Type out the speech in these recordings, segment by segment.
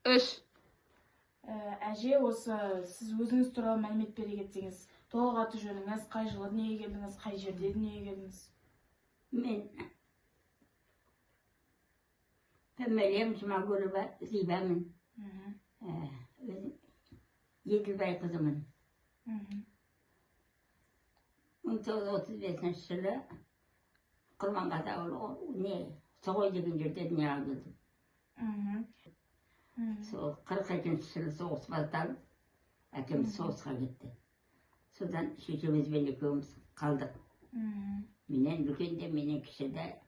Үш. Әже, осы сіз өзіңіз туралы мәлімет бере кетсеңіз, толық аты жөніңіз, қай жылы дүниеге келдіңіз, қай жерде дүниеге келдіңіз? Мен Мәриям Жұмагүлова Зибамын. Еділбай қызымын. 1935 жылы Құрманғазы ауылы Соғой деген жерде дүниеге келдім. Сол 42 жылы соғыс басталып, әкеміз соғысқа кетті. Содан шешемізбен екеуміз қалдық. Менен үлкенде, менен кішіде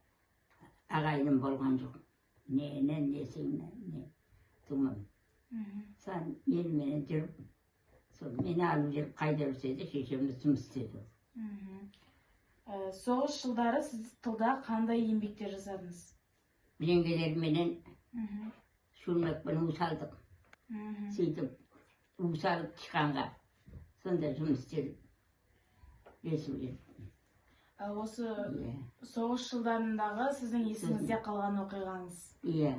ағайыным болған жоқ. Нені, несіңні, не тұмым. Сан менімен жүріп, мені алып жүріп қайда жүрседі, шешеміз жұмыс істеді. Соғыс жылдары сіз тылда қандай еңбектер жасадыңыз? Жеңгелерменен шөлмекпен ұсалдық. Сөйтіп, ұсалып шыққанға. Сонда жұмыс істедім. Осы соғыс жылдарындағы сіздің есіңізде қалған оқиғаңыз? Иә.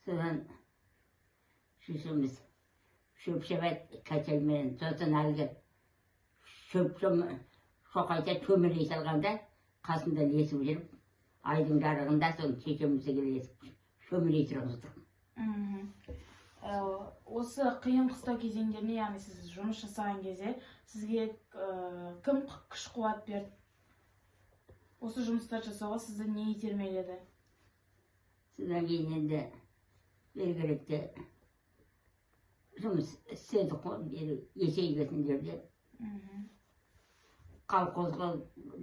Содан шешеміз шөп-шебет кәтелмен сосын әлгі шоқайта көмірей салғанда қасында лесіп жүріп, айдың жарығында соны шешемізге лесіп көмірей тұрғыздық. Осы қиын қыстау кезеңдеріне, яғни сіз жұмыс жасаған кезде, сізге кім күш қуат берді? Осы жұмыстар жасауға сізді не итермеледі? Содан кейін енді белгілікті жұмыс істедік қой, есейгесін жерде. Қалқозға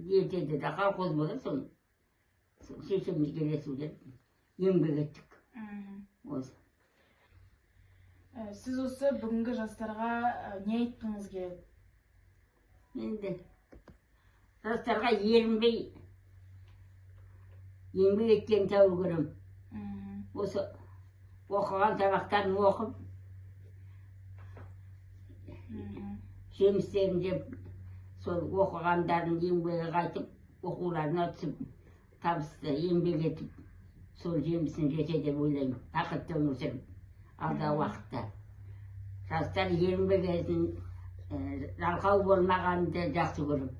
ертеді де қалқоз болады, соны шешемізге лесіп жүріп, еңбек еттік. Сіз осы бүгінгі жастарға не айтқыңыз келеді? Енді жастарға ерінбей еңбек еткен тәуір көрем. Осы оқыған сабақтарын оқып, жемістерін жеп, сол оқығандарын еңбегі қайтып, оқуларына түсіп, табысты еңбек етіп, сол жемісін жесе деп ойлаймын. Бақытты өмір сүріп, алдағы уақытта. Жастар ерінбек етін, жалқау болмағанды жақсы көрем.